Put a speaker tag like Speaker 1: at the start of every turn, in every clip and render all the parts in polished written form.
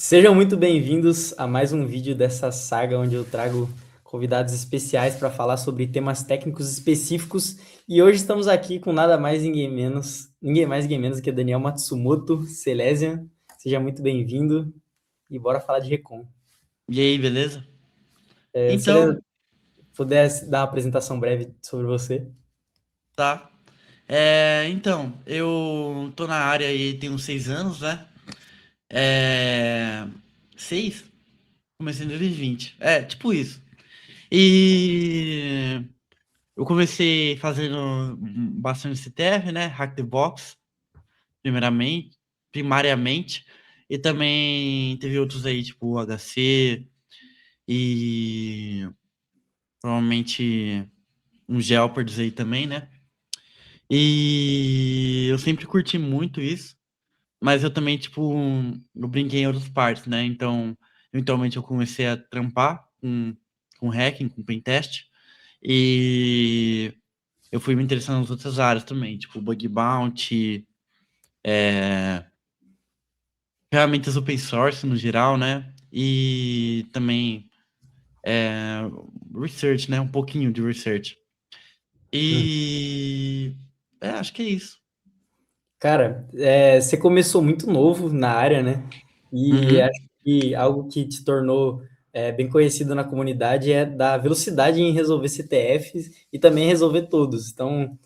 Speaker 1: Sejam muito bem-vindos a mais um vídeo dessa saga onde eu trago convidados especiais para falar sobre temas técnicos específicos. E hoje estamos aqui com nada mais ninguém mais ninguém menos que Daniel Matsumoto, Celesian. Seja muito bem-vindo e bora falar de Recon.
Speaker 2: E aí, beleza?
Speaker 1: Se ele
Speaker 2: Então,
Speaker 1: pudesse dar uma apresentação breve sobre você.
Speaker 2: tá. Eu tô na área aí tem uns 6 anos, né? É, seis? Comecei em 2020. É, tipo isso. E eu comecei fazendo bastante CTF, né? Hack the Box, primariamente. E também teve outros aí, tipo o HC e provavelmente uns Jeopards aí também, né? E eu sempre curti muito isso, mas eu também, tipo, eu brinquei em outras partes, né? Então, eventualmente eu comecei a trampar com hacking, com pentest, e eu fui me interessando nas outras áreas também, tipo bug bounty, é, ferramentas open source no geral, né? E também é, research, né? Um pouquinho de research. E acho que é isso.
Speaker 1: Cara, você começou muito novo na área, né? E
Speaker 2: Uhum.
Speaker 1: acho que algo que te tornou bem conhecido na comunidade é da velocidade em resolver CTFs e também resolver todos. Então,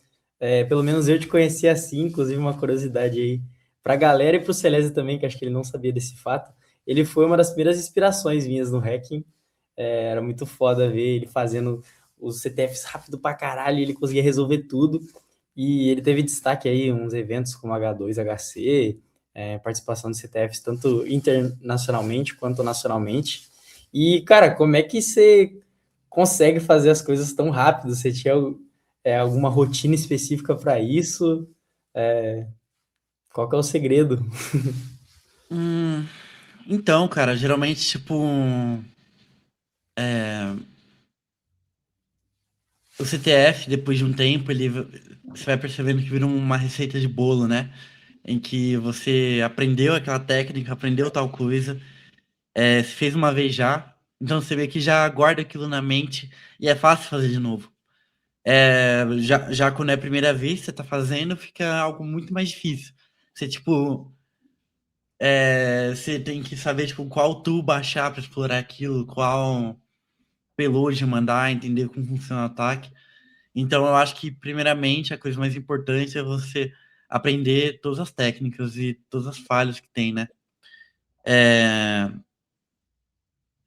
Speaker 1: pelo menos eu te conheci assim, inclusive uma curiosidade aí para a galera e para o Celeste também, que acho que ele não sabia desse fato. Ele foi uma das primeiras inspirações minhas no hacking. Era muito foda ver ele fazendo os CTFs rápido pra caralho, e ele conseguia resolver tudo. E ele teve destaque aí em uns eventos como H2, HC, participação de CTFs tanto internacionalmente quanto nacionalmente. E, cara, como é que você consegue fazer as coisas tão rápido? Você tinha alguma rotina específica para isso? É, qual que é o segredo?
Speaker 2: Hum, então, cara, geralmente, tipo, é, o CTF, depois de um tempo, você vai percebendo que vira uma receita de bolo, né? Em que você aprendeu aquela técnica, aprendeu tal coisa, se fez uma vez já, então você vê que já guarda aquilo na mente e é fácil fazer de novo. Já quando é a primeira vez que você tá fazendo, fica algo muito mais difícil. Você, tipo, você tem que saber, tipo, qual tool baixar para explorar aquilo, qual payload mandar, entender como funciona o ataque. Então, eu acho que, primeiramente, a coisa mais importante é você aprender todas as técnicas e todas as falhas que tem, né?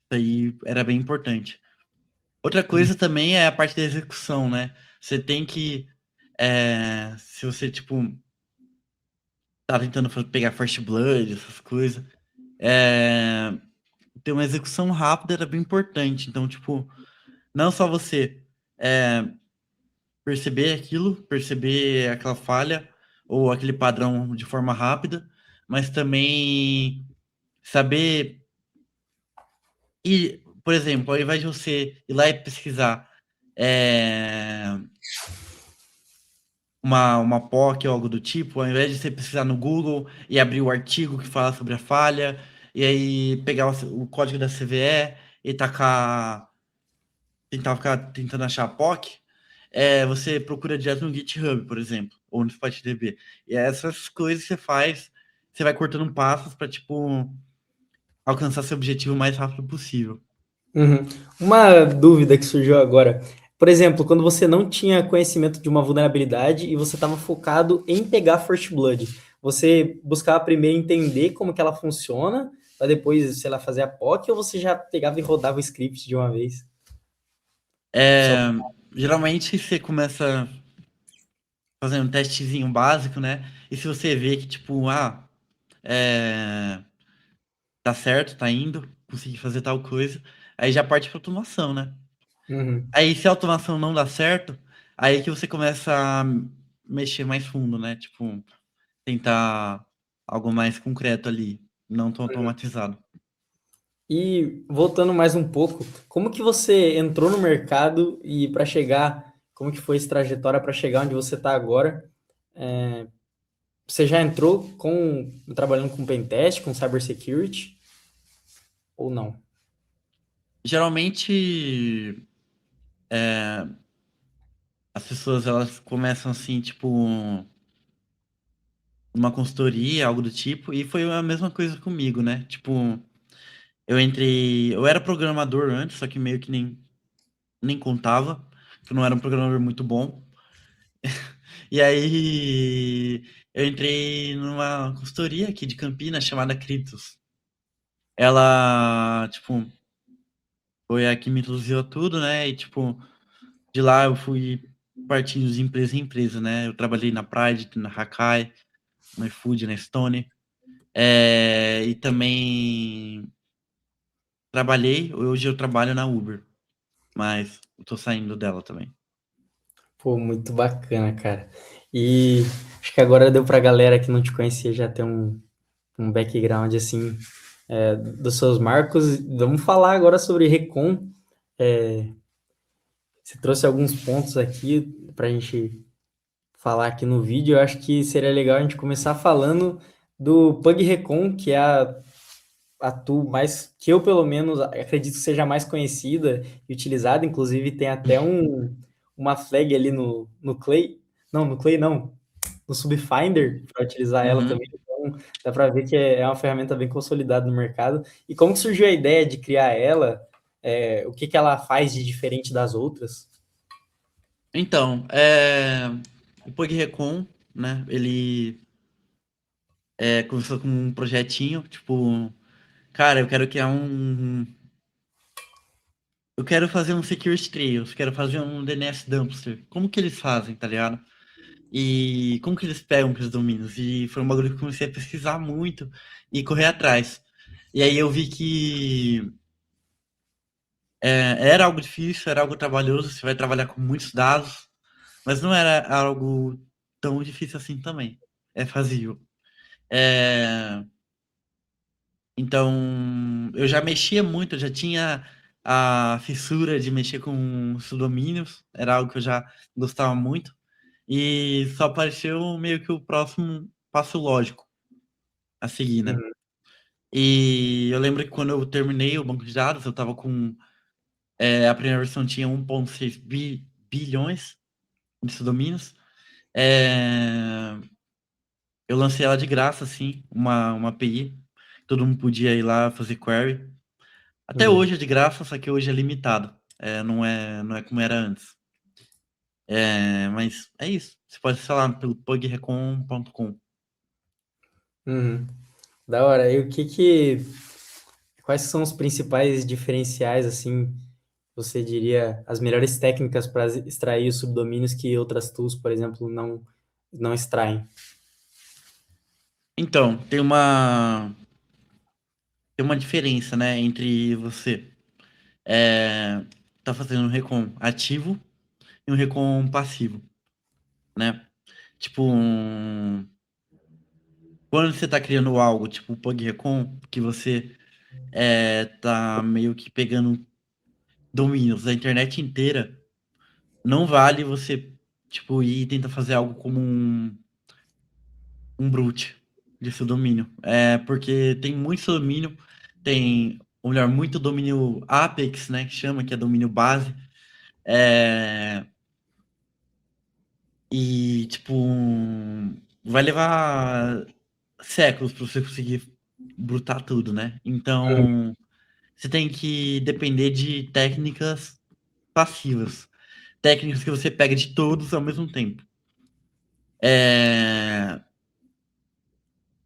Speaker 2: Isso aí era bem importante. Outra coisa também é a parte da execução, né? Você tem que, se você, tipo, tá tentando pegar First Blood, essas coisas, é, ter uma execução rápida era bem importante. Então, tipo, não só você é, perceber aquilo, perceber aquela falha ou aquele padrão de forma rápida, mas também saber por exemplo, ao invés de você ir lá e pesquisar é, uma POC ou algo do tipo, ao invés de você pesquisar no Google e abrir o artigo que fala sobre a falha, e aí pegar o código da CVE e tentar ficar tentando achar a POC, você procura direto no GitHub, por exemplo, ou no SpotDB. E essas coisas que você faz, você vai cortando passos para, tipo, alcançar seu objetivo o mais rápido possível.
Speaker 1: Uhum. Uma dúvida que surgiu agora. Por exemplo, quando você não tinha conhecimento de uma vulnerabilidade e você estava focado em pegar First Blood, você buscava primeiro entender como que ela funciona, para depois, sei lá, fazer a POC, ou você já pegava e rodava o script de uma vez? Só...
Speaker 2: É, Geralmente você começa fazendo um testezinho básico, né? E se você vê que, tipo, é, tá certo, tá indo, consegui fazer tal coisa, aí já parte pra automação, né?
Speaker 1: Uhum.
Speaker 2: Aí se a automação não dá certo, aí que você começa a mexer mais fundo, né? Tipo, tentar algo mais concreto ali, não tão automatizado.
Speaker 1: E voltando mais um pouco, como que você entrou no mercado e para chegar, como que foi essa trajetória para chegar onde você está agora? Você já entrou trabalhando com pentest, com cybersecurity? ou não?
Speaker 2: Geralmente, as pessoas elas começam assim, tipo, uma consultoria, algo do tipo, e foi a mesma coisa comigo, né? Tipo, eu era programador antes, só que meio que nem contava, que eu não era um programador muito bom. E aí eu entrei numa consultoria aqui de Campinas chamada Critos. Ela, tipo, foi a que me introduziu a tudo, né? E, tipo, de lá eu fui partindo de empresa em empresa, né? Eu trabalhei na Pride, na Hakai, no iFood, na Stone. E também hoje eu trabalho na Uber, mas eu tô saindo dela também.
Speaker 1: Pô, muito bacana, cara. E acho que agora deu pra galera que não te conhecia já ter um background assim dos seus marcos. Vamos falar agora sobre Recon. É, você trouxe alguns pontos aqui para a gente falar aqui no vídeo. Eu acho que seria legal a gente começar falando do Pug Recon, que é a tool mais que eu pelo menos acredito que seja mais conhecida e utilizada. Inclusive tem até uma flag ali no Clay. Não, no Clay não, no Subfinder para utilizar ela
Speaker 2: Uhum.
Speaker 1: também. Então, dá para ver que é uma ferramenta bem consolidada no mercado. E como que surgiu a ideia de criar ela? O que que ela faz de diferente das outras?
Speaker 2: Então, o PugRecon, né? Ele começou com um projetinho, tipo, cara, eu quero fazer um Security Trails, quero fazer um DNS Dumpster. Como que eles fazem, tá ligado? E como que eles pegam aqueles domínios? E foi um bagulho que eu comecei a pesquisar muito e correr atrás. E aí eu vi que era algo difícil, era algo trabalhoso, você vai trabalhar com muitos dados, mas não era algo tão difícil assim também. É fazível. É, então, eu já mexia muito, eu já tinha a fissura de mexer com subdomínios, era algo que eu já gostava muito, e só apareceu meio que o próximo passo lógico a seguir, né?
Speaker 1: Uhum,
Speaker 2: E eu lembro que quando eu terminei o banco de dados, eu tava com. A primeira versão tinha 1,6 bilhões de subdomínios. É, eu lancei ela de graça, assim, uma API. Todo mundo podia ir lá fazer query. Até
Speaker 1: uhum,
Speaker 2: hoje é de graça, só que hoje é limitado. Não é como era antes. Mas é isso. Você pode acessar lá pelo pugrecon.com.
Speaker 1: uhum. Da hora. E quais são os principais diferenciais, assim, você diria, as melhores técnicas para extrair os subdomínios que outras tools, por exemplo, não extraem?
Speaker 2: Então, tem uma diferença, né, entre você tá fazendo um recon ativo e um recon passivo, né? Tipo, quando você tá criando algo, tipo o Pug Recon, que você tá meio que pegando domínios da internet inteira, não vale você, tipo, ir e tentar fazer algo como um brute de seu domínio. Porque tem muito seu domínio, tem, ou melhor, muito domínio Apex, né, que chama, que é domínio base, é, e, tipo, vai levar séculos para você conseguir brutar tudo, né? Então, você tem que depender de técnicas passivas. Técnicas que você pega de todos ao mesmo tempo. É,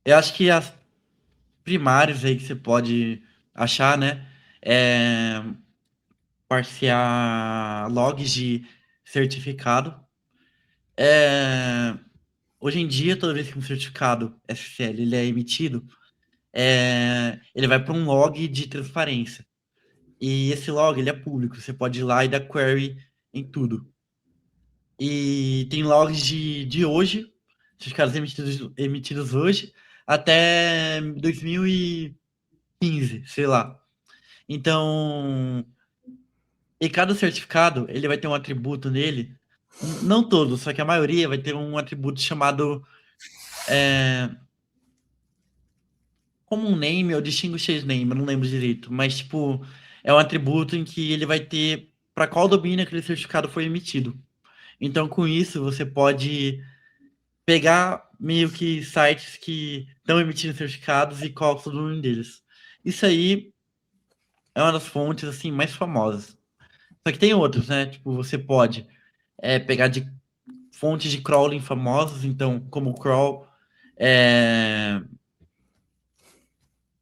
Speaker 2: eu acho que as primárias aí que você pode achar, né? É parsear logs de certificado. É, hoje em dia, toda vez que um certificado SSL ele é emitido, ele vai para um log de transparência. E esse log ele é público, você pode ir lá e dar query em tudo. E tem logs de hoje, certificados emitidos hoje, até 2015, sei lá. Então, e cada certificado ele vai ter um atributo nele, não todos, só que a maioria vai ter um atributo chamado como um name ou distinguished name, eu não lembro direito, mas tipo, é um atributo em que ele vai ter para qual domínio aquele certificado foi emitido. Então, com isso, você pode pegar meio que sites que estão emitindo certificados e qual é o domínio deles. Isso aí é uma das fontes assim mais famosas. Só que tem outros, né? Tipo, você pode pegar de fontes de crawling famosas, então, como o crawl, é,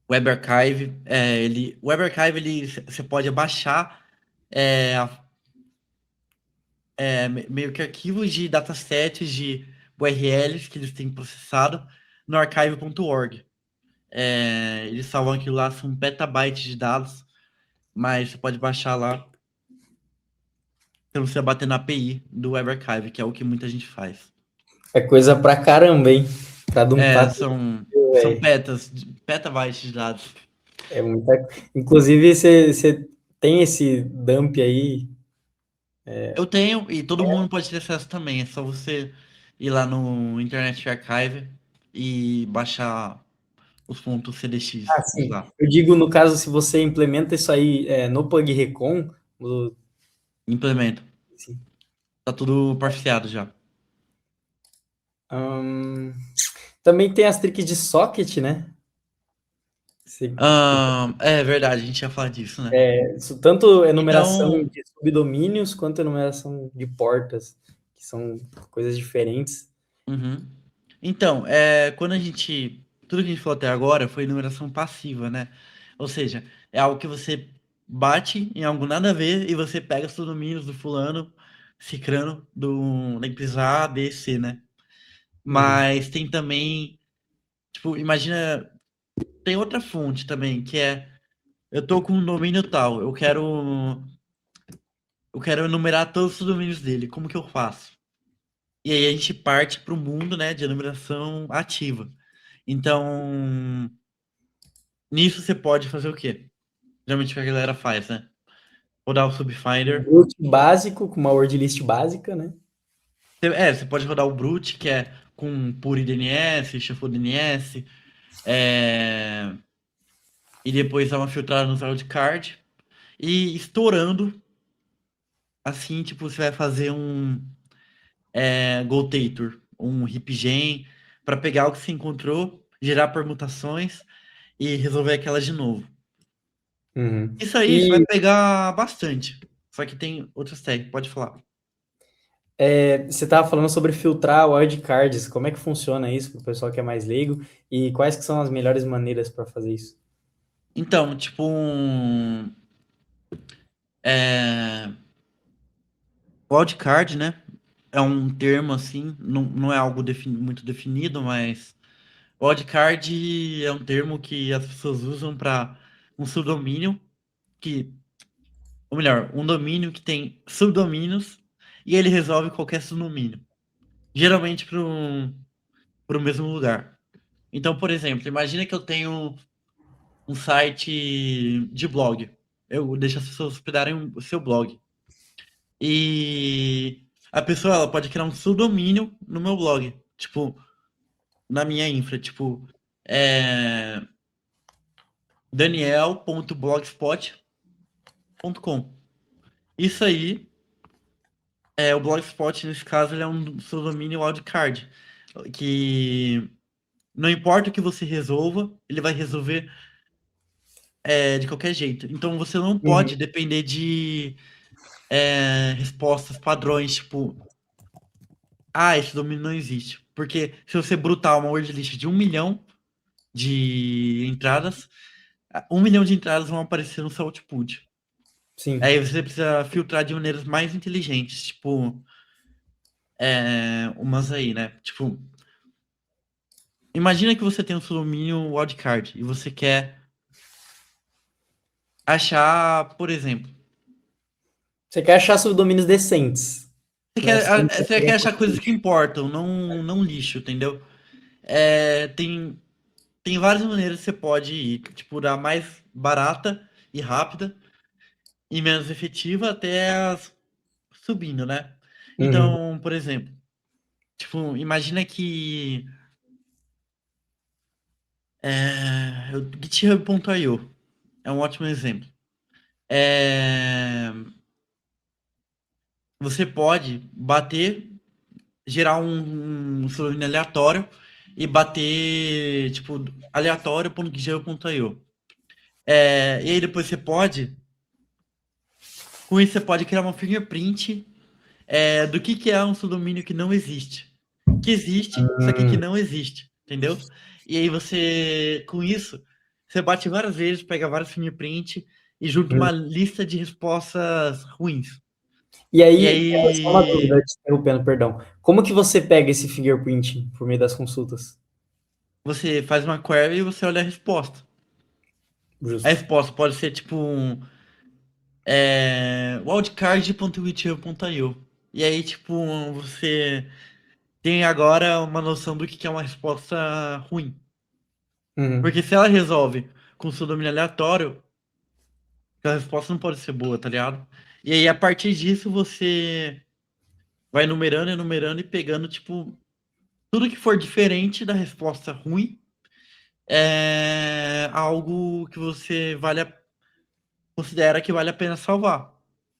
Speaker 2: Web Archive, Web Archive você pode baixar é, meio que arquivos de datasets de URLs que eles têm processado no archive.org. Eles salvam aquilo lá, são petabytes de dados, mas você pode baixar lá, você não precisa bater na API do Web Archive, que é o que muita gente faz.
Speaker 1: É coisa pra caramba, hein? Pra dumpar tudo,
Speaker 2: São
Speaker 1: velho.
Speaker 2: petabytes de dados.
Speaker 1: É muita... Inclusive, você tem esse dump aí.
Speaker 2: Eu tenho, e todo mundo pode ter acesso também. É só você ir lá no Internet Archive e baixar os pontos
Speaker 1: Ah,
Speaker 2: CDX de
Speaker 1: sim.
Speaker 2: lá.
Speaker 1: Eu digo, no caso, se você implementa isso aí no Plug Recon,
Speaker 2: Implemento.
Speaker 1: assim,
Speaker 2: Tá tudo parciado já.
Speaker 1: hum, também tem as tricks de socket, né? Você-
Speaker 2: É verdade, a gente ia falar disso, né?
Speaker 1: isso tanto enumeração
Speaker 2: Então,
Speaker 1: de subdomínios quanto enumeração de portas, que são coisas diferentes.
Speaker 2: uhum. Então, quando a gente. Tudo que a gente falou até agora foi numeração passiva, né? Ou seja, é algo que você bate em algo nada a ver e você pega os domínios do fulano, cicrano, da empresa A, B, C, né?
Speaker 1: Uhum.
Speaker 2: Mas tem também, tipo, imagina, tem outra fonte também, que eu tô com um domínio tal, eu quero enumerar todos os domínios dele, como que eu faço? E aí a gente parte para o mundo, né, de enumeração ativa. Então, nisso você pode fazer o quê? Geralmente o que a galera faz, né? Rodar o
Speaker 1: Um
Speaker 2: Subfinder.
Speaker 1: root básico, com uma word list básica, né?
Speaker 2: Você pode rodar o Brute, que é com Puri DNS, Shuffle DNS, e depois dar uma filtrada nos wildcard. E estourando, assim, tipo, você vai fazer um Gotator, um hipgen, para pegar o que você encontrou, gerar permutações e resolver aquelas de novo.
Speaker 1: Uhum.
Speaker 2: Isso aí você vai
Speaker 1: E
Speaker 2: pegar bastante. Só que tem outras técnicas, pode falar.
Speaker 1: você estava falando sobre filtrar wildcards. Como é que funciona isso para o pessoal que é mais leigo? E quais que são as melhores maneiras para fazer isso?
Speaker 2: Então, tipo, é, wildcard, né? É um termo assim, não é algo muito definido, mas wildcard é um termo que as pessoas usam para um subdomínio que, ou melhor, um domínio que tem subdomínios e ele resolve qualquer subdomínio, geralmente para o mesmo lugar. Então, por exemplo, imagina que eu tenho um site de blog. Eu deixo as pessoas hospedarem o seu blog. E a pessoa ela pode criar um subdomínio no meu blog, tipo, na minha infra, tipo, é, daniel.blogspot.com. Isso aí, o Blogspot, nesse caso, ele é um subdomínio wildcard, que não importa o que você resolva, ele vai resolver de qualquer jeito. Então você não pode
Speaker 1: Uhum.
Speaker 2: depender de respostas padrões, tipo, esse domínio não existe. Porque se você brutar uma word list de 1 milhão de entradas, 1 milhão de entradas vão aparecer no seu output. Aí
Speaker 1: Sim.
Speaker 2: você precisa filtrar de maneiras mais inteligentes, tipo, umas aí, né? Tipo, imagina que você tem um subdomínio wildcard e você quer achar, por exemplo,
Speaker 1: Você quer achar subdomínios decentes. Não é assim,
Speaker 2: você quer achar coisas que importam, não lixo, entendeu? Tem várias maneiras que você pode ir, tipo, da mais barata e rápida e menos efetiva até as subindo, né?
Speaker 1: Uhum.
Speaker 2: Então, por exemplo, tipo, imagina que O GitHub.io é um ótimo exemplo. É, Você pode gerar um pseudonimo aleatório e bater, tipo, aleatório.github.io. E aí depois com isso você pode criar uma fingerprint do que é um subdomínio que não existe. Que existe, só que
Speaker 1: Hum,
Speaker 2: não existe, entendeu? E aí com isso, você bate várias vezes, pega vários fingerprint e junta
Speaker 1: hum.
Speaker 2: uma lista de respostas ruins.
Speaker 1: E
Speaker 2: E
Speaker 1: aí, só uma dúvida,
Speaker 2: aí
Speaker 1: te interrompendo, perdão. Como que você pega esse fingerprint por meio das consultas?
Speaker 2: você faz uma query e você olha a resposta. A
Speaker 1: Justo.
Speaker 2: resposta pode ser tipo wildcard.witcher.io. E aí, tipo, você tem agora uma noção do que é uma resposta ruim.
Speaker 1: Uhum,
Speaker 2: Porque se ela resolve com seu domínio aleatório, a resposta não pode ser boa, tá ligado? E aí, a partir disso, você vai enumerando, enumerando e pegando, tipo, tudo que for diferente da resposta ruim é algo que você considera que vale a pena salvar.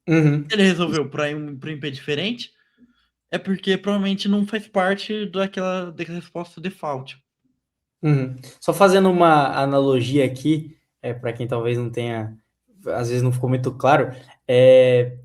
Speaker 1: uhum,
Speaker 2: Se ele resolveu para um IP diferente, é porque provavelmente não faz parte daquela resposta default.
Speaker 1: uhum. Só fazendo uma analogia aqui, para quem talvez não tenha, às vezes não ficou muito claro, é,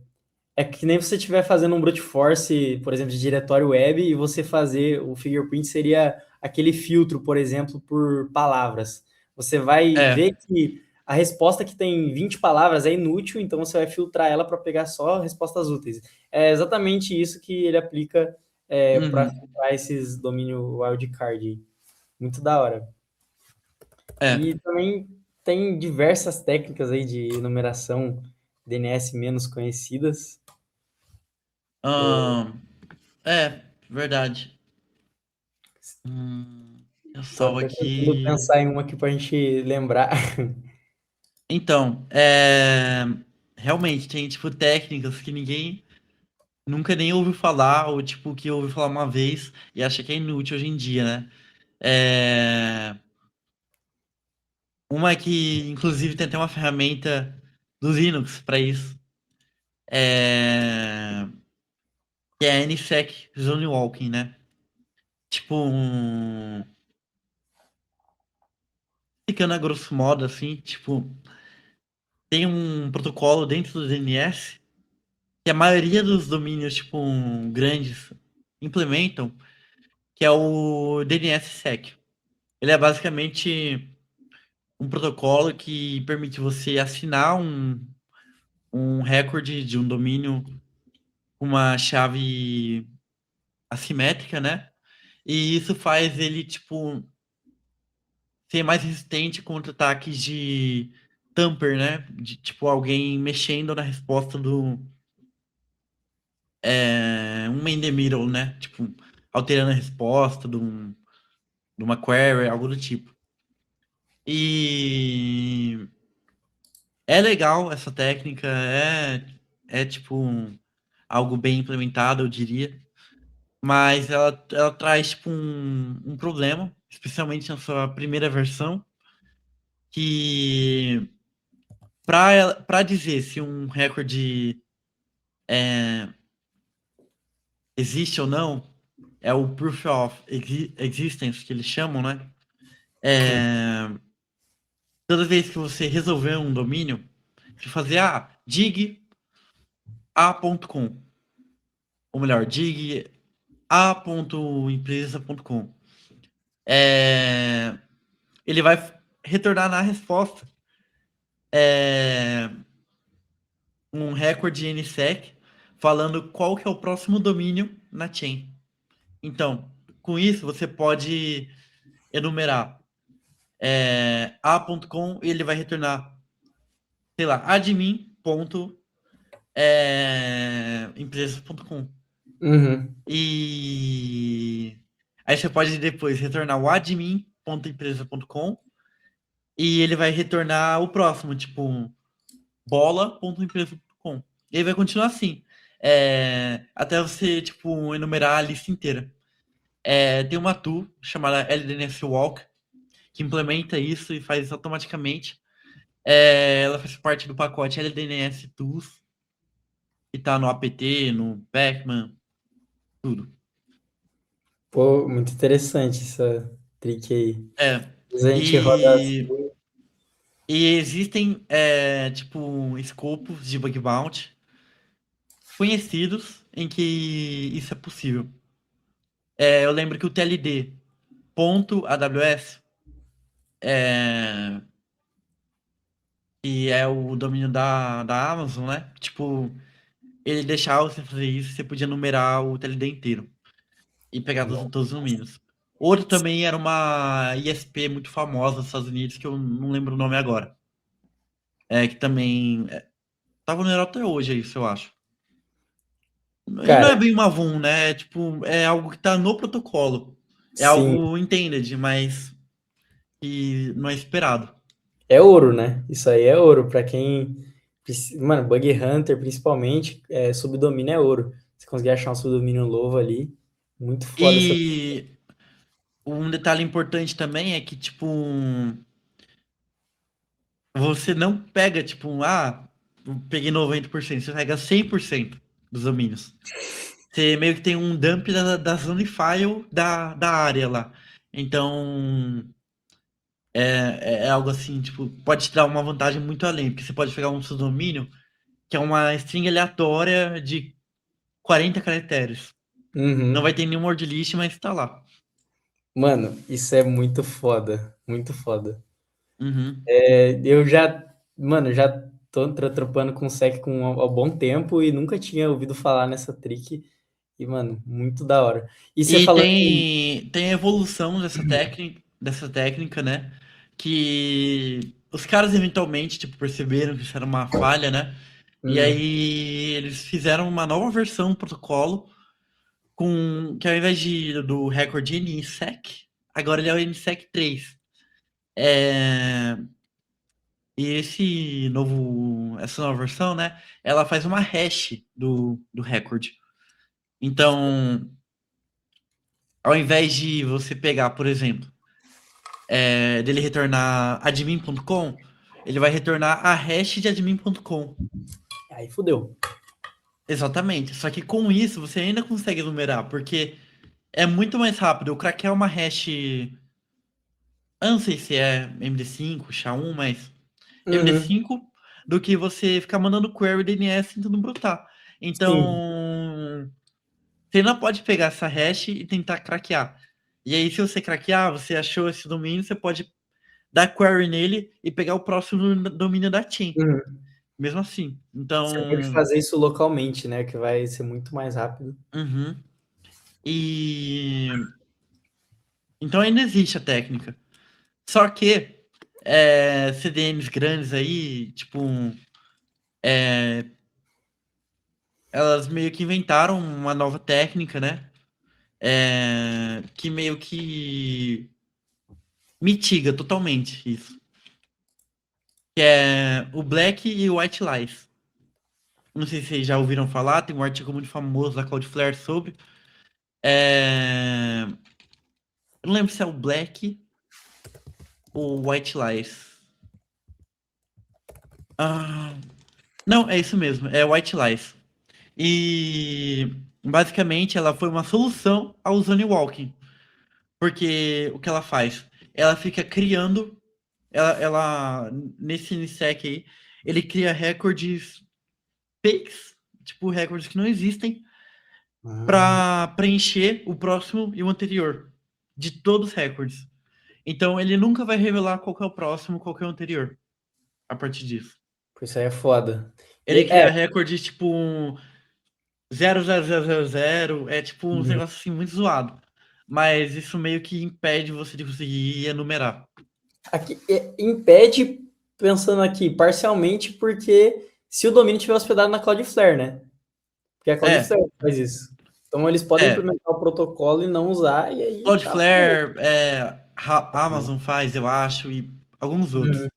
Speaker 1: é que nem você estiver fazendo um brute force, por exemplo, de diretório web, e você fazer o fingerprint seria aquele filtro, por exemplo, por palavras. Você vai
Speaker 2: É.
Speaker 1: ver que a resposta que tem 20 palavras é inútil, então você vai filtrar ela para pegar só respostas úteis. É exatamente isso que ele aplica para
Speaker 2: Uhum.
Speaker 1: filtrar esses domínio wildcard. Muito da hora.
Speaker 2: É.
Speaker 1: E também tem diversas técnicas aí de enumeração DNS menos conhecidas.
Speaker 2: Ahn, verdade. Eu
Speaker 1: Tô
Speaker 2: salvo
Speaker 1: até tentando
Speaker 2: aqui.
Speaker 1: pensar em uma aqui pra gente lembrar.
Speaker 2: Então, realmente tem tipo técnicas que ninguém nunca nem ouviu falar, ou tipo, que ouviu falar uma vez e acha que é inútil hoje em dia, né? É, Uma que, inclusive, tem até uma ferramenta do Linux para isso. É... Que é a NSEC Zone Walking, né? Tipo, ficando a grosso modo, assim, tipo, tem um protocolo dentro do DNS que a maioria dos domínios, tipo, grandes implementam, que é o DNSSEC. Ele é basicamente um protocolo que permite você assinar um recorde de um domínio com uma chave assimétrica, né? E isso faz ele, tipo, ser mais resistente contra ataques de tamper, né? De, tipo, alguém mexendo na resposta um man in the middle, né? Tipo, alterando a resposta de uma query, algo do tipo. E é legal essa técnica, é tipo algo bem implementado, eu diria. Mas ela traz tipo um problema, especialmente na sua primeira versão, que para dizer se um recorde é, existe ou não, é o proof of existence que eles chamam, né?
Speaker 1: Sim.
Speaker 2: É, Toda vez que você resolver um domínio, você fazer dig a.com, ou melhor, dig a.empresa.com. É, Ele vai retornar na resposta é, um recorde NSEC falando qual que é o próximo domínio na chain. Então, com isso, você pode enumerar a.com e ele vai retornar, sei lá, admin.empresas.com.
Speaker 1: Uhum.
Speaker 2: E aí você pode depois retornar o admin.empresa.com e ele vai retornar o próximo, tipo bola.empresa.com. E aí vai continuar assim. Até você, tipo, enumerar a lista inteira. Tem uma tool chamada LDNS Walk, que implementa isso e faz isso automaticamente. Ela faz parte do pacote LDNS Tools, que está no apt, no Pacman, tudo.
Speaker 1: Pô, muito interessante essa trick aí.
Speaker 2: É,
Speaker 1: Mas a gente roda assim.
Speaker 2: e, e existem, tipo, escopos de bug bounty conhecidos em que isso é possível. Eu lembro que o TLD.aws, é, que é o domínio da Amazon, né? Tipo, ele deixava você fazer isso, você podia numerar o TLD inteiro e pegar todos os domínios. Outro também era uma ISP muito famosa nos Estados Unidos, que eu não lembro o nome agora. Que também tava no Euro até hoje, é isso, eu acho. E não é
Speaker 1: Cara,
Speaker 2: bem uma VUM, né? Tipo, é algo que tá no protocolo. É
Speaker 1: sim,
Speaker 2: algo intended, mas que não é esperado.
Speaker 1: é ouro, né? Isso aí é ouro para quem. Mano, Bug Hunter, principalmente, subdomínio é ouro. Se conseguir achar um subdomínio novo ali, muito foda essa.
Speaker 2: E um detalhe importante também é que, tipo, você não pega, tipo, eu peguei 90%, você pega 100% dos domínios. Você meio que tem um dump da zone file da área lá. Então, é algo assim, tipo, pode te dar uma vantagem muito além, porque você pode pegar um subdomínio que é uma string aleatória de 40 caracteres. Não vai
Speaker 1: Uhum.
Speaker 2: ter nenhum word list, mas tá lá.
Speaker 1: Mano, isso é muito foda. Muito foda.
Speaker 2: Uhum.
Speaker 1: Eu já, mano, já tô trampando com sec há bom tempo e nunca tinha ouvido falar nessa trick. E, mano, muito da hora. E você
Speaker 2: E
Speaker 1: falando em.
Speaker 2: tem a evolução dessa técnica, né? Que os caras eventualmente, tipo, perceberam que isso era uma falha, né? E
Speaker 1: Hum,
Speaker 2: aí eles fizeram uma nova versão do protocolo que ao invés do recorde NSEC, agora ele é o NSEC 3. É, e essa nova versão, né? Ela faz uma hash do recorde. Então, ao invés de você pegar, por exemplo, dele retornar admin.com, ele vai retornar a hash de admin.com.
Speaker 1: aí fudeu.
Speaker 2: Exatamente. Só que com isso você ainda consegue enumerar, porque é muito mais rápido. Eu craquear uma hash. Eu não sei se é MD5, SHA-1, mas
Speaker 1: Uhum,
Speaker 2: MD5 do que você ficar mandando query DNS tentando brotar.
Speaker 1: sim.
Speaker 2: Então, você ainda pode pegar essa hash e tentar craquear. E aí, se você craquear, você achou esse domínio, você pode dar query nele e pegar o próximo domínio da chain.
Speaker 1: Uhum.
Speaker 2: Mesmo assim.
Speaker 1: Você pode
Speaker 2: Então,
Speaker 1: fazer isso localmente, né? Que vai ser muito mais rápido.
Speaker 2: uhum. E então ainda existe a técnica. Só que CDNs grandes aí, tipo, é, elas meio que inventaram uma nova técnica, né? Que meio que mitiga totalmente isso. Que é o Black e o White Lies. Não sei se vocês já ouviram falar, tem um artigo muito famoso da Cloudflare sobre. Eu não lembro se é o Black ou White Lies. Ah, não, é isso mesmo, é White Lies. E basicamente ela foi uma solução ao Zone Walking. Porque o que ela faz? Ela fica criando, nesse NSEC aí, ele cria recordes fakes, tipo recordes que não existem,
Speaker 1: Ah,
Speaker 2: para preencher o próximo e o anterior de todos os recordes. Então ele nunca vai revelar qual que é o próximo, qual que é o anterior a partir disso.
Speaker 1: isso aí é foda.
Speaker 2: Ele cria recordes tipo 00000, é tipo uns
Speaker 1: Uhum.
Speaker 2: negócios assim muito zoado. Mas isso meio que impede você de conseguir enumerar.
Speaker 1: Aqui, impede, pensando aqui, parcialmente, porque se o domínio estiver hospedado na Cloudflare, né? Porque a
Speaker 2: É,
Speaker 1: Cloudflare faz isso. Então eles podem
Speaker 2: é.
Speaker 1: implementar o protocolo e não usar, e aí tá.
Speaker 2: Cloudflare, Amazon faz, eu acho, e alguns outros.
Speaker 1: Uhum.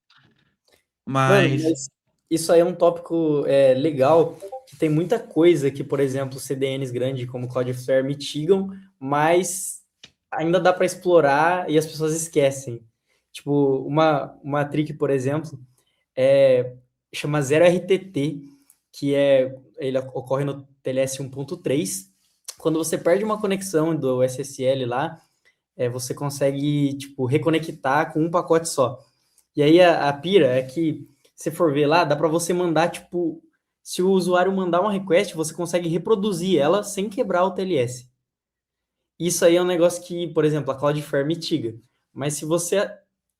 Speaker 1: Mano,
Speaker 2: Mas,
Speaker 1: mas isso aí é um tópico legal, que tem muita coisa que, por exemplo, CDNs grandes como Cloudflare mitigam, mas ainda dá para explorar e as pessoas esquecem. Tipo, uma trick, por exemplo, é, chama 0RTT, ele ocorre no TLS 1.3. Quando você perde uma conexão do SSL lá, você consegue, tipo, reconectar com um pacote só. E aí a pira é que, se for ver lá, dá para você mandar, tipo, se o usuário mandar uma request, você consegue reproduzir ela sem quebrar o TLS. Isso aí é um negócio que, por exemplo, a Cloudflare mitiga. Mas se você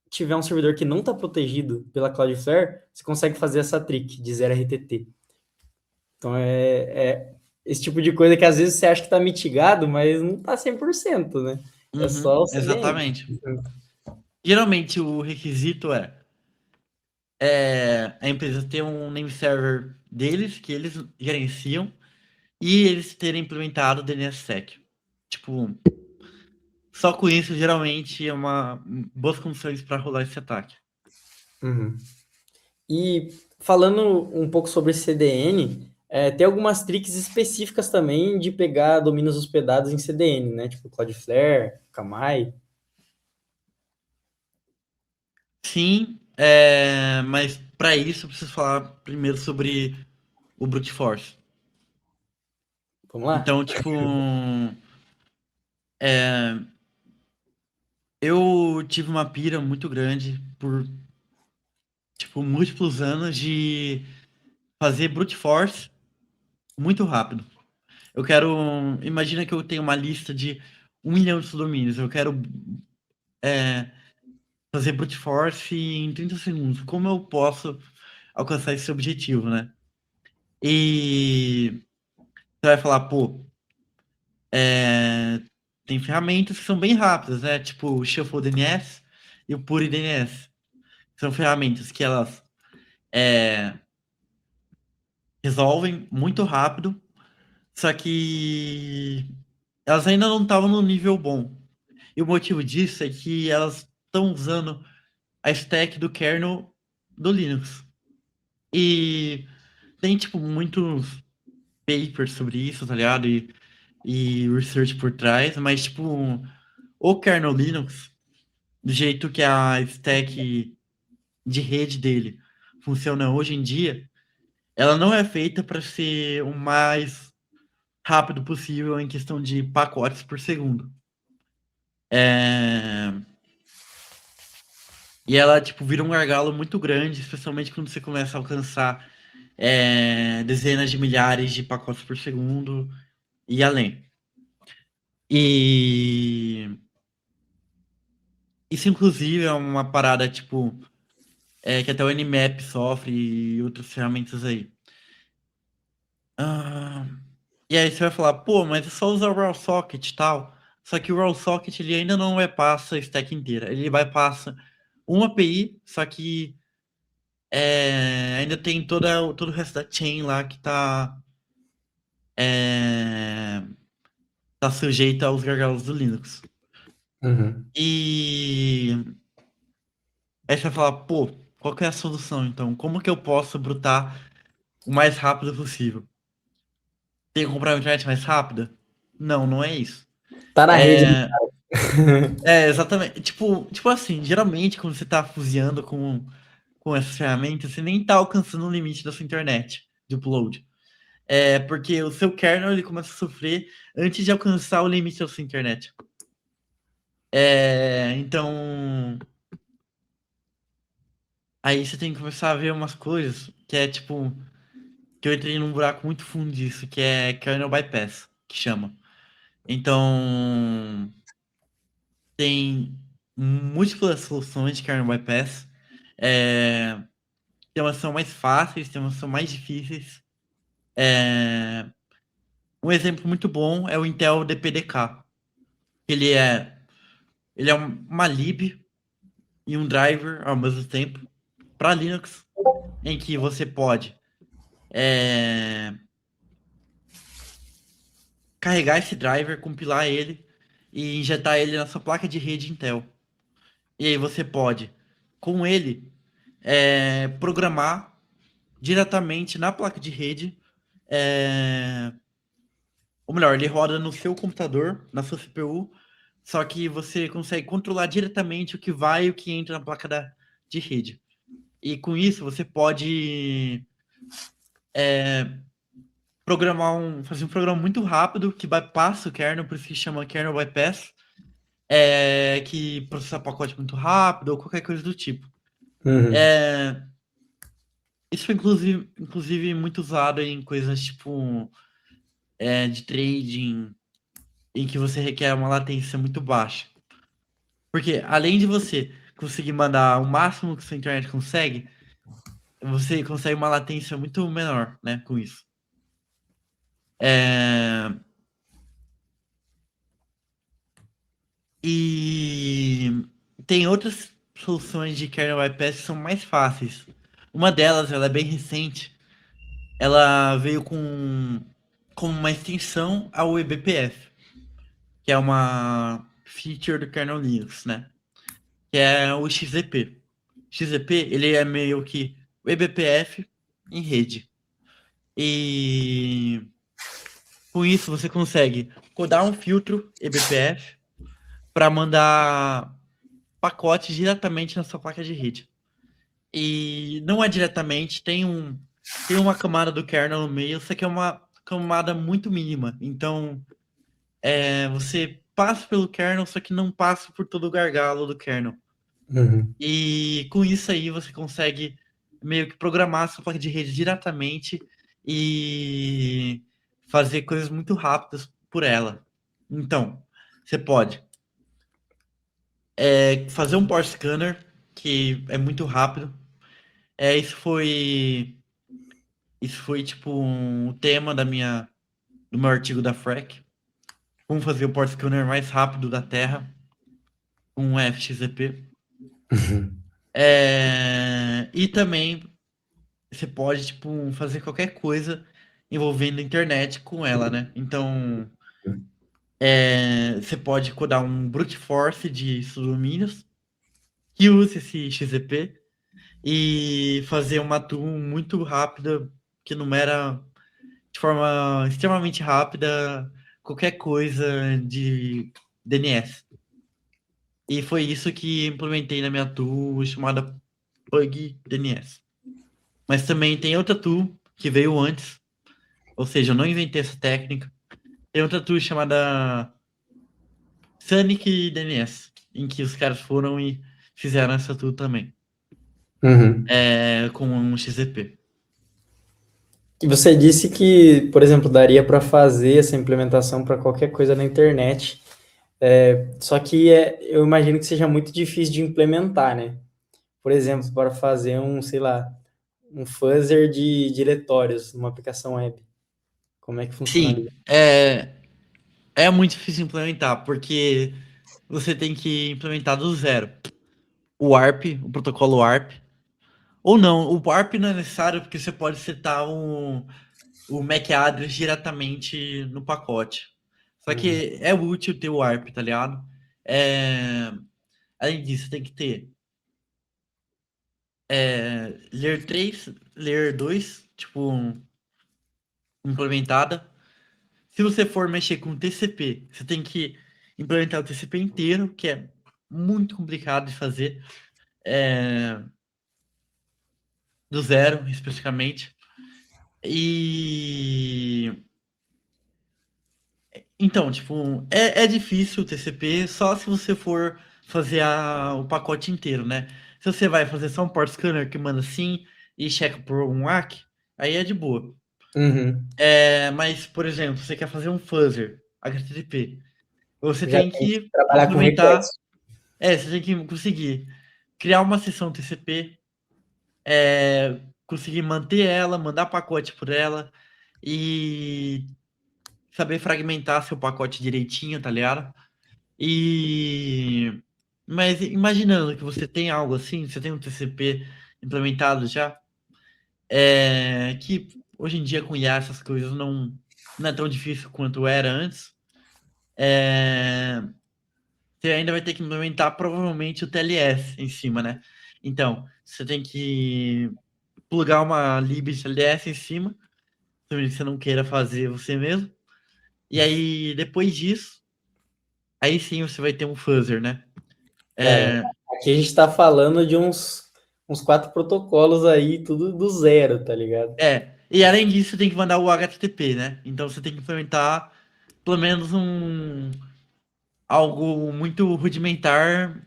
Speaker 1: tiver um servidor que não está protegido pela Cloudflare, você consegue fazer essa trick de 0RTT. Então esse tipo de coisa que às vezes você acha que está mitigado, mas não está 100%, né? É
Speaker 2: Uhum,
Speaker 1: só o CDN.
Speaker 2: exatamente. Geralmente o requisito a empresa ter um name server deles, que eles gerenciam, e eles terem implementado o DNSSEC. Tipo, só com isso, geralmente, é uma boas condições para rolar esse ataque.
Speaker 1: Uhum. E falando um pouco sobre CDN, tem algumas tricks específicas também de pegar domínios hospedados em CDN, né? Tipo Cloudflare, Akamai.
Speaker 2: Sim, mas para isso eu preciso falar primeiro sobre o Brute Force.
Speaker 1: Vamos lá?
Speaker 2: Então, tipo, é, eu tive uma pira muito grande por, tipo, múltiplos anos de fazer Brute Force muito rápido. Eu quero. Imagina que eu tenho uma lista de 1 milhão de domínios. Eu quero é, fazer brute force em 30 segundos. Como eu posso alcançar esse objetivo, né? E você vai falar, pô, é, tem ferramentas que são bem rápidas, né? Tipo o Shuffle DNS e o Puri DNS. São ferramentas que elas é, resolvem muito rápido, só que elas ainda não estavam no nível bom. E o motivo disso é que elas estão usando a stack do kernel do Linux. E tem, tipo, muitos papers sobre isso, tá ligado? E research por trás, mas, tipo, o kernel Linux, do jeito que a stack de rede dele funciona hoje em dia, ela não é feita para ser o mais rápido possível em questão de pacotes por segundo. É... E ela, tipo, vira um gargalo muito grande, especialmente quando você começa a alcançar dezenas de milhares de pacotes por segundo e além. E isso, inclusive, é uma parada, tipo, que até o Nmap sofre e outras ferramentas aí. Ah, e aí você vai falar, pô, mas é só usar o raw socket e tal. Só que o raw socket ele ainda não bypassa a stack inteira. Ele bypassa uma API, só que ainda tem todo o resto da chain lá que é, tá sujeita aos gargalos do Linux.
Speaker 1: Uhum.
Speaker 2: E aí você vai falar, pô, qual que é a solução então? Como que eu posso brutar o mais rápido possível? Tem que comprar uma internet mais rápida? Não, não é isso.
Speaker 1: Tá na rede.
Speaker 2: É, exatamente. Tipo assim, geralmente quando você tá fuseando com essas ferramentas, você nem tá alcançando o limite da sua internet de upload. Porque o seu kernel ele começa a sofrer antes de alcançar o limite da sua internet. Então, aí você tem que começar a ver umas coisas que é tipo, que eu entrei num buraco muito fundo disso, que é kernel bypass, que chama. Então, tem múltiplas soluções de kernel bypass. É, tem umas que são mais fáceis, tem umas que são mais difíceis. É, um exemplo muito bom é o Intel DPDK. Ele é uma lib e um driver ao mesmo tempo para Linux, em que você pode é, carregar esse driver, compilar ele e injetar ele na sua placa de rede Intel. E aí você pode, com ele, programar diretamente na placa de rede, ou melhor, ele roda no seu computador, na sua CPU, só que você consegue controlar diretamente o que vai e o que entra na placa de rede. E com isso você pode fazer um programa muito rápido que bypassa o kernel, por isso que chama kernel bypass, que processa pacote muito rápido ou qualquer coisa do tipo.
Speaker 1: Uhum.
Speaker 2: Isso foi inclusive muito usado em coisas tipo de trading, em que você requer uma latência muito baixa. Porque além de você conseguir mandar o máximo que sua internet consegue, você consegue uma latência muito menor, né, com isso. É, E tem outras soluções de kernel bypass que são mais fáceis. Uma delas, ela é bem recente. Ela veio com uma extensão ao eBPF, que é uma feature do kernel Linux, né? Que é o XZP. XZP, ele é meio que o eBPF em rede. E com isso você consegue codar um filtro eBPF para mandar pacotes diretamente na sua placa de rede. E não é diretamente, tem uma camada do kernel no meio, só que é uma camada muito mínima. Então, você passa pelo kernel, só que não passa por todo o gargalo do kernel.
Speaker 1: Uhum.
Speaker 2: E com isso aí você consegue meio que programar a sua placa de rede diretamente e fazer coisas muito rápidas por ela. Então, você pode fazer um Power Scanner, que é muito rápido. É, isso foi Isso foi tipo o tema do meu artigo da FREC. Como fazer o port scanner mais rápido da Terra com um FXZP.
Speaker 1: Uhum.
Speaker 2: E também você pode tipo fazer qualquer coisa envolvendo a internet com ela, né? Então você pode codar um brute force de subdomínios que use esse XZP e fazer uma tool muito rápida que numera de forma extremamente rápida qualquer coisa de DNS. E foi isso que implementei na minha tool chamada Pug DNS. Mas também tem outra tool que veio antes, ou seja, eu não inventei essa técnica. Tem outra tool chamada Sonic DNS, em que os caras foram e fizeram essa tool também,
Speaker 1: Uhum.
Speaker 2: com um XZP.
Speaker 1: E você disse que, por exemplo, daria para fazer essa implementação para qualquer coisa na internet. Só que eu imagino que seja muito difícil de implementar, né? Por exemplo, para fazer sei lá, um fuzzer de diretórios numa aplicação web. Como é que
Speaker 2: Sim,
Speaker 1: funcionaria?
Speaker 2: é muito difícil implementar, porque você tem que implementar do zero. O ARP, o protocolo ARP. Ou não, o ARP não é necessário porque você pode setar o MAC address diretamente no pacote. Só
Speaker 1: Uhum.
Speaker 2: que é útil ter o ARP, tá ligado? É, Além disso, tem que ter Layer 3, Layer 2, tipo, implementada. Se você for mexer com TCP, você tem que implementar o TCP inteiro, que é muito complicado de fazer, é, do zero, especificamente. E então, tipo, é difícil o TCP só se você for fazer o pacote inteiro, né? Se você vai fazer só um port scanner que manda sim e checa por um ACK, aí é de boa.
Speaker 1: Uhum.
Speaker 2: Mas, por exemplo, você quer fazer um fuzzer HTTP, você
Speaker 1: Já
Speaker 2: tem
Speaker 1: tem que
Speaker 2: que
Speaker 1: trabalhar com
Speaker 2: implementar,
Speaker 1: requests.
Speaker 2: você tem que conseguir criar uma sessão TCP, conseguir manter ela, mandar pacote por ela e saber fragmentar seu pacote direitinho, tá ligado? E mas imaginando que você tem algo assim, você tem um TCP implementado já, que hoje em dia com IA essas coisas não é tão difícil quanto era antes. é, Você ainda vai ter que implementar provavelmente o TLS em cima, né? Então, você tem que plugar uma lib de TLS em cima, se você não queira fazer você mesmo. E aí, depois disso, aí sim você vai ter um fuzzer, né?
Speaker 1: É,
Speaker 2: É,
Speaker 1: aqui a gente tá falando de uns 4 protocolos aí, tudo do zero, tá ligado?
Speaker 2: e além disso, você tem que mandar o HTTP, né? Então você tem que implementar pelo menos algo muito rudimentar,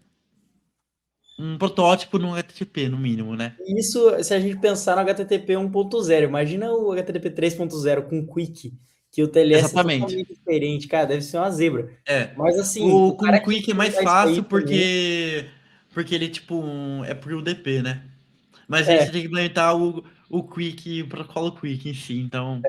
Speaker 2: um protótipo no HTTP, no mínimo, né?
Speaker 1: Isso, se a gente pensar no HTTP 1.0, imagina o HTTP 3.0 com Quick, que o TLS é
Speaker 2: Exatamente.
Speaker 1: totalmente diferente, cara, deve ser uma zebra.
Speaker 2: É.
Speaker 1: Mas assim,
Speaker 2: O
Speaker 1: o
Speaker 2: com o
Speaker 1: cara que
Speaker 2: Quick é mais
Speaker 1: implementar isso
Speaker 2: fácil
Speaker 1: aí também,
Speaker 2: porque ele tipo é por UDP, né? Mas aí
Speaker 1: é,
Speaker 2: você tem que implementar o Quick, o protocolo Quick em si. Então,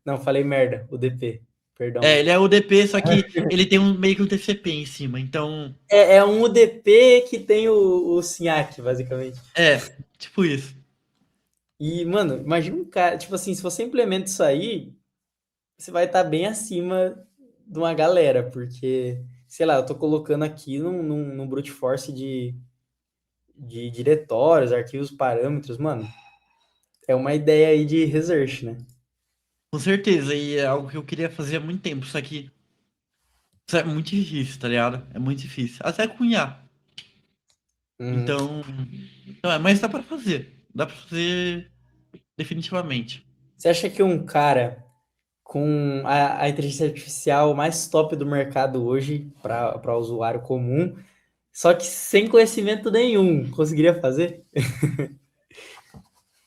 Speaker 1: não, falei merda, o DP, perdão.
Speaker 2: ele é UDP, só que ele tem meio que um TCP em cima. Então,
Speaker 1: É um UDP que tem o SYNAC, basicamente.
Speaker 2: tipo isso.
Speaker 1: E, mano, imagina um cara, tipo assim, se você implementa isso aí, você vai estar bem acima de uma galera, porque, sei lá, eu tô colocando aqui num brute force de diretórios, arquivos, parâmetros, mano, é uma ideia aí de research, né?
Speaker 2: Com certeza. E é algo que eu queria fazer há muito tempo. Só que isso é muito difícil, tá ligado? É muito difícil. Até com IA.
Speaker 1: Uhum.
Speaker 2: Então, mas dá pra fazer. Dá pra fazer definitivamente.
Speaker 1: Você acha que um cara com a inteligência artificial mais top do mercado hoje para usuário comum, só que sem conhecimento nenhum, conseguiria fazer?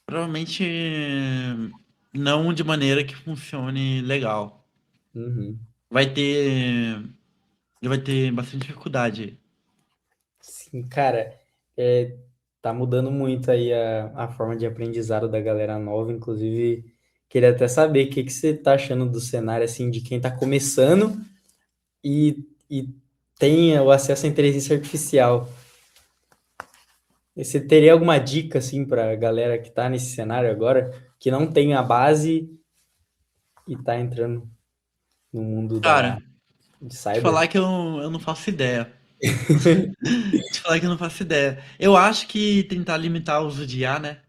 Speaker 2: Provavelmente não de maneira que funcione legal.
Speaker 1: Uhum.
Speaker 2: Vai ter, vai ter bastante dificuldade.
Speaker 1: Sim, cara, tá mudando muito aí a forma de aprendizado da galera nova, inclusive queria até saber o que que você tá achando do cenário, assim, de quem tá começando e tem o acesso à inteligência artificial. E você teria alguma dica, assim, pra galera que tá nesse cenário agora, que não tem a base e tá entrando no mundo
Speaker 2: Cara,
Speaker 1: de
Speaker 2: te
Speaker 1: cyber?
Speaker 2: falar que eu não faço ideia. Te falar que eu não faço ideia. Eu acho que tentar limitar o uso de IA, né?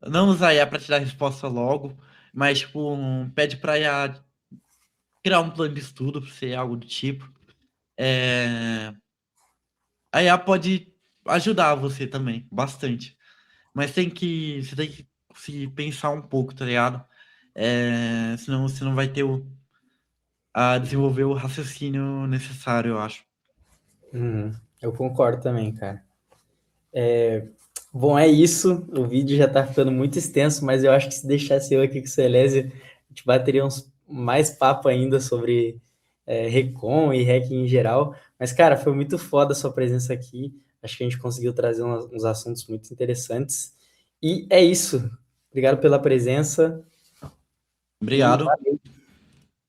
Speaker 2: Não usar IA pra te dar resposta logo, mas tipo, pede pra IA criar um plano de estudo pra ser algo do tipo. É, a IA pode ajudar você também, bastante. Mas você tem que se pensar um pouco, tá ligado? Senão você não vai ter a desenvolver o raciocínio necessário, eu acho.
Speaker 1: Uhum. Eu concordo também, cara. Bom, é isso. O vídeo já tá ficando muito extenso, mas eu acho que se deixasse eu aqui com o Celésio, a gente bateria uns mais papo ainda sobre Recon e hacking em geral. Mas, cara, foi muito foda a sua presença aqui. Acho que a gente conseguiu trazer uns assuntos muito interessantes. E é isso. Obrigado pela presença e
Speaker 2: Obrigado.